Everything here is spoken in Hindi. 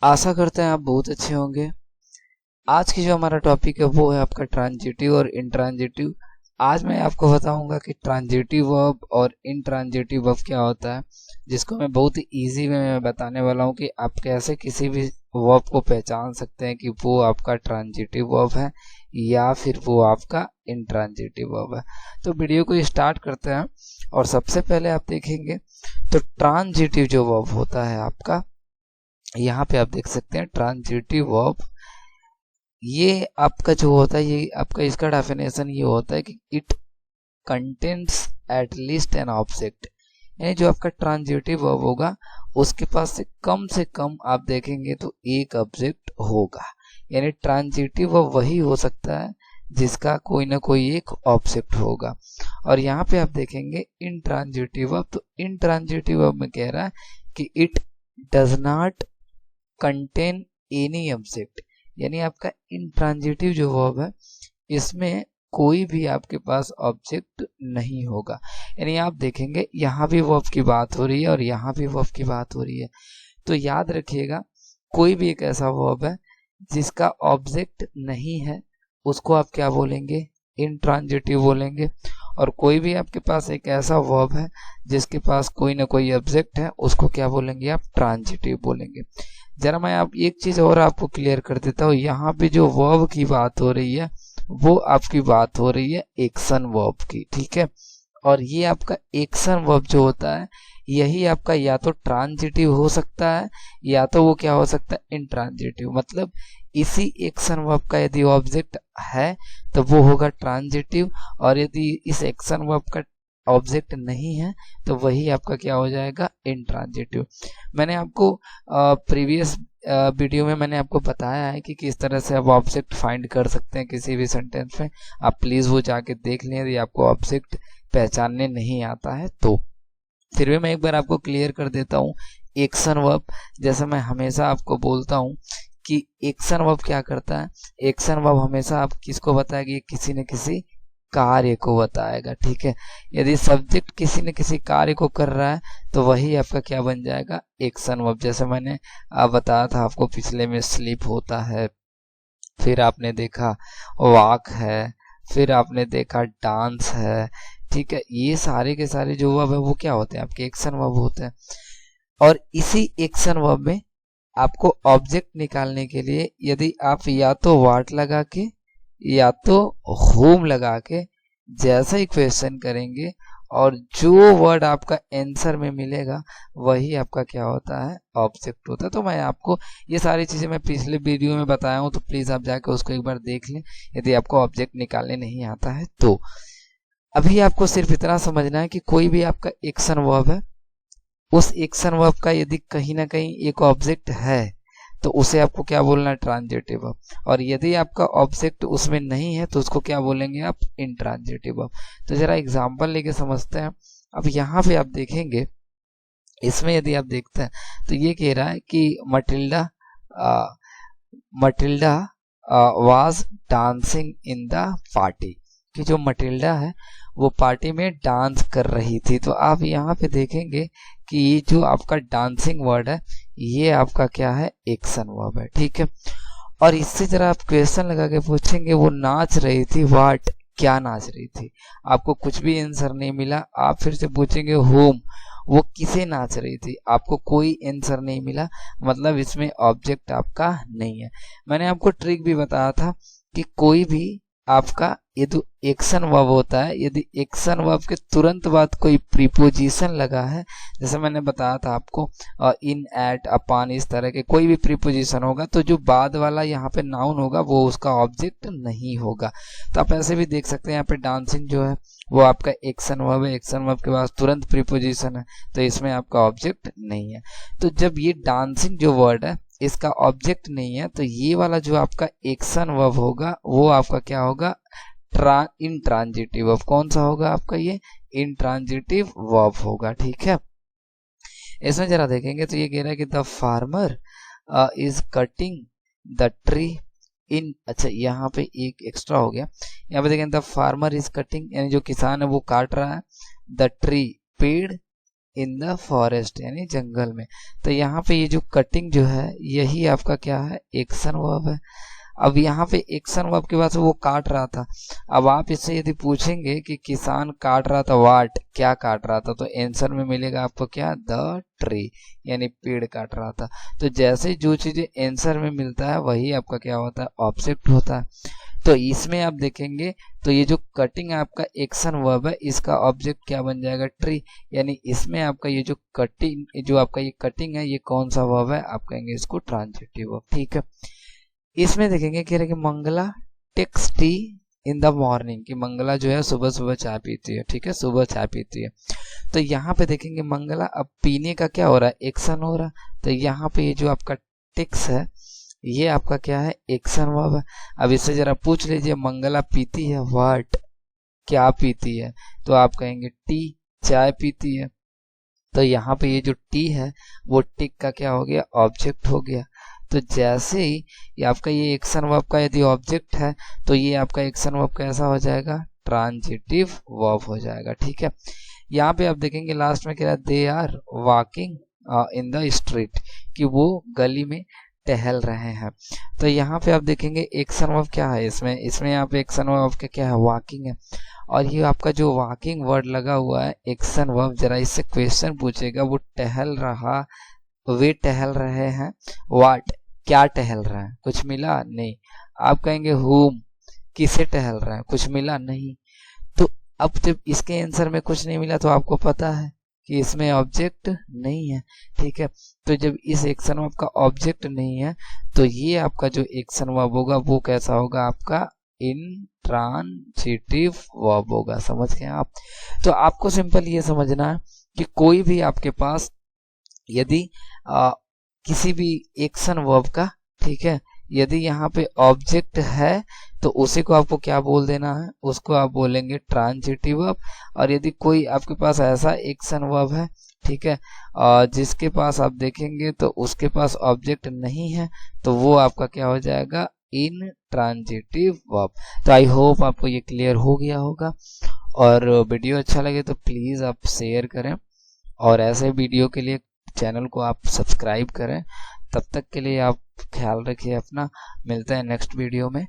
आशा करते हैं आप बहुत अच्छे होंगे। आज की जो हमारा टॉपिक है वो है आपका ट्रांजिटिव और इंट्रांजिटिव। आज मैं आपको बताऊंगा कि ट्रांजिटिव वर्ब और इंट्रांजिटिव वर्ब क्या होता है, जिसको मैं बहुत ही इजी में मैं बताने वाला हूं कि आप कैसे किसी भी वर्ब को पहचान सकते हैं कि वो आपका ट्रांजिटिव वर्ब है या फिर वो आपका इंट्रांजिटिव वर्ब है। तो वीडियो को स्टार्ट करते हैं और सबसे पहले आप देखेंगे तो ट्रांजिटिव जो वर्ब होता है आपका, यहाँ पे आप देख सकते हैं ट्रांजिटिव वर्ब। ये आपका जो होता है, ये आपका इसका डेफिनेशन ये होता है कि it contains at least an object. यानी जो आपका ट्रांजिटिव वर्ब होगा उसके पास से कम आप देखेंगे तो एक ऑब्जेक्ट होगा। यानी ट्रांजिटिव वर्ब वही हो सकता है जिसका कोई ना कोई एक ऑब्जेक्ट होगा। और यहाँ पे आप देखेंगे इंट्रांजिटिव वर्ब, तो इंट्रांजिटिव वर्ब में कह रहा है कि it does not contain any object. यानी आपका इंट्रांजिटिव जो वर्ब है इसमें कोई भी आपके पास ऑब्जेक्ट नहीं होगा। यानी आप देखेंगे यहाँ भी वर्ब की बात हो रही है और यहाँ भी वर्ब की बात हो रही है। तो याद रखिएगा, कोई भी एक ऐसा वर्ब है जिसका ऑब्जेक्ट नहीं है उसको आप क्या बोलेंगे? इंट्रांजिटिव बोलेंगे। और कोई भी आपके पास एक ऐसा वर्ब है जिसके पास कोई ना कोई ऑब्जेक्ट है उसको क्या बोलेंगे? आप ट्रांजिटिव बोलेंगे। जरा मैं आप एक चीज और आपको क्लियर कर देता हूँ, यहाँ पे जो वर्ब की बात हो रही है वो आपकी बात हो रही है एक्शन वर्ब की, ठीक है। और ये आपका एक्शन वर्ब जो होता है यही आपका या तो ट्रांजिटिव हो सकता है या तो वो क्या हो सकता है? इंट्रांजिटिव। मतलब इसी एक्शन वर्ब का यदि ऑब्जेक्ट है तो वो होगा ट्रांजिटिव, और यदि इस एक्शन वर्ब का ऑब्जेक्ट नहीं है तो वही आपका क्या हो जाएगा? इंट्रांजिटिव। मैंने आपको प्रीवियस वीडियो में मैंने आपको बताया है कि किस तरह से आप ऑब्जेक्ट फाइंड कर सकते हैं किसी भी सेंटेंस में। आप प्लीज वो जाके देख लें यदि आपको ऑब्जेक्ट पहचानने नहीं आता है तो। फिर भी मैं एक बार आपको क्लियर कर देता हूँ। एक्शन वर्ब, जैसे मैं हमेशा आपको बोलता हूँ कि एक्शन वर्ब क्या करता है, एक्शन वर्ब हमेशा आप किसको बताएगी? किसी न किसी कार्य को बताएगा, ठीक है। यदि सब्जेक्ट किसी न किसी कार्य को कर रहा है तो वही आपका क्या बन जाएगा? Action verb. जैसे मैंने बताया था आपको पिछले में, स्लीप होता है, फिर आपने देखा वॉक है, फिर आपने देखा डांस है, ठीक है। ये सारे के सारे जो वर्ब है वो क्या होते हैं? आपके एक्शन वर्ब होते हैं। और इसी एक्शन वर्ब में आपको ऑब्जेक्ट निकालने के लिए यदि आप या तो व्हाट लगा के या तो होम लगा के जैसा ही क्वेश्चन करेंगे और जो वर्ड आपका आंसर में मिलेगा वही आपका क्या होता है? ऑब्जेक्ट होता है। तो मैं आपको ये सारी चीजें मैं पिछले वीडियो में बताया हूँ, तो प्लीज आप जाकर उसको एक बार देख लें यदि आपको ऑब्जेक्ट निकालने नहीं आता है तो। अभी आपको सिर्फ इतना समझना है कि कोई भी आपका एक्शन वर्ब है, उस एक्शन वर्ब का यदि कहीं ना कहीं एक ऑब्जेक्ट है तो उसे आपको क्या बोलना है? Transitive verb. और यदि आपका ऑब्जेक्ट उसमें नहीं है तो उसको क्या बोलेंगे आप? Intransitive verb. तो जरा एग्जांपल लेके समझते हैं। अब यहाँ पे आप देखेंगे, इसमें यदि आप देखते हैं तो ये कह रहा है कि Matilda was dancing in the party, कि जो मटिल्डा है वो पार्टी में डांस कर रही थी। तो आप यहाँ पे देखेंगे कि ये जो आपका डांसिंग वर्ड है ये आपका क्या है? एक्शन वर्ब है, ठीक है। और इससे जरा आप क्वेश्चन लगा के पूछेंगे वो नाच रही थी, व्हाट, क्या नाच रही थी? आपको कुछ भी आंसर नहीं मिला। आप फिर से पूछेंगे होम, वो किसे नाच रही थी? आपको कोई आंसर नहीं मिला। मतलब इसमें ऑब्जेक्ट आपका नहीं है। मैंने आपको ट्रिक भी बताया था कि कोई भी आपका यदि एक्शन वर्ब होता है, यदि एक्शन वर्ब के तुरंत बाद कोई प्रीपोजिशन लगा है, जैसे मैंने बताया था आपको इन, एट, अपॉन, इस तरह के कोई भी प्रीपोजिशन होगा तो जो बाद वाला यहाँ पे नाउन होगा वो उसका ऑब्जेक्ट नहीं होगा। तो आप ऐसे भी देख सकते हैं, यहाँ पे डांसिंग जो है वो आपका एक्शन वर्ब है, एक्शन वर्ब के बाद तुरंत प्रीपोजिशन है तो इसमें आपका ऑब्जेक्ट नहीं है। तो जब ये डांसिंग जो वर्ड है इसका ऑब्जेक्ट नहीं है तो ये वाला जो आपका एक्शन वर्ब होगा वो आपका क्या होगा? Intransitive verb. कौन सा होगा आपका? ये इंट्रांजिटिव वर्ब होगा, ठीक है। इसमें जरा देखेंगे तो ये कह रहा है कि the farmer is cutting the tree in, अच्छा यहाँ पे एक एक्स्ट्रा हो गया। यहाँ पे देखें द फार्मर इज कटिंग, यानी जो किसान है वो काट रहा है द ट्री, पेड़, इन द फॉरेस्ट यानी जंगल में। तो यहाँ पे ये जो कटिंग जो है यही आपका क्या है, एक्शन वर्ब है। अब यहाँ पे एक्शन वर्ब के बाद से वो काट रहा था। अब आप इससे यदि पूछेंगे कि किसान काट रहा था वाट, क्या काट रहा था, तो आंसर में मिलेगा आपको क्या, द ट्री यानी पेड़ काट रहा था। तो जैसे जो चीजें आंसर में मिलता है वही आपका क्या होता है, ऑब्जेक्ट होता है। तो इसमें आप देखेंगे तो ये जो कटिंग आपका एक्शन वर्ब है इसका ऑब्जेक्ट क्या बन जाएगा, ट्री। यानी इसमें आपका ये जो कटिंग, जो आपका ये कटिंग है ये कौन सा वर्ब है, आप कहेंगे इसको ट्रांजिटिव वर्ब। ठीक है, इसमें देखेंगे कह रहे कि Mangala takes tea in the morning, कि मंगला जो है सुबह सुबह चाय पीती है। ठीक है, सुबह चाय पीती है। तो यहाँ पे देखेंगे मंगला, अब पीने का क्या हो रहा है, एक्शन हो रहा है। तो यहाँ पे ये जो आपका टेक्स है ये आपका क्या है, एक्शन वर्ब है। अब इससे जरा पूछ लीजिए मंगला पीती है व्हाट, क्या पीती है, तो आप कहेंगे टी, चाय पीती है। तो यहाँ पे ये जो टी है वो टिक का क्या हो गया, ऑब्जेक्ट हो गया। तो जैसे ही ये आपका ये एक्शन वर्ब का यदि ऑब्जेक्ट है तो ये आपका एक्शन वर्ब कैसा हो जाएगा, ट्रांजिटिव वर्ब हो जाएगा। ठीक है, यहाँ पे आप देखेंगे लास्ट में कह रहा है they are walking in the street, कि वो गली में टहल रहे हैं। तो यहाँ पे आप देखेंगे एक्शन वर्ब क्या है इसमें यहाँ पे एक्शन वर्ब का क्या है, वॉकिंग है। और ये आपका जो वॉकिंग वर्ड लगा हुआ है एक्शन वर्ब, जरा इससे क्वेश्चन पूछेगा, वो टहल रहा, वे टहल रहे हैं, वाट, क्या टहल रहा है, कुछ मिला नहीं। आप कहेंगे हुम, किसे टहल रहा है, कुछ मिला नहीं। तो अब जब इसके आंसर में कुछ नहीं मिला तो आपको पता है कि इसमें ऑब्जेक्ट नहीं है। ठीक है, तो जब इस एक्शन वर्ब का ऑब्जेक्ट नहीं है तो ये आपका जो एक्शन वर्ब होगा वो कैसा होगा, आपका इंट्रांजिटिव वर्ब होगा। समझ गए आप। तो आपको सिंपल ये समझना है कि कोई भी आपके पास यदि किसी भी एक्शन वर्ब का, ठीक है, यदि यहाँ पे ऑब्जेक्ट है तो उसी को आपको क्या बोल देना है, उसको आप बोलेंगे ट्रांजिटिव वर्ब। और यदि कोई आपके पास ऐसा एक्शन वर्ब है, ठीक है, जिसके पास आप देखेंगे तो उसके पास ऑब्जेक्ट नहीं है तो वो आपका क्या हो जाएगा, इन ट्रांजिटिव वर्ब। तो आई होप आपको ये क्लियर हो गया होगा। और वीडियो अच्छा लगे तो प्लीज़ आप शेयर करें और ऐसे वीडियो के लिए चैनल को आप सब्सक्राइब करें। तब तक के लिए आप ख्याल रखिए अपना, मिलते हैं नेक्स्ट वीडियो में।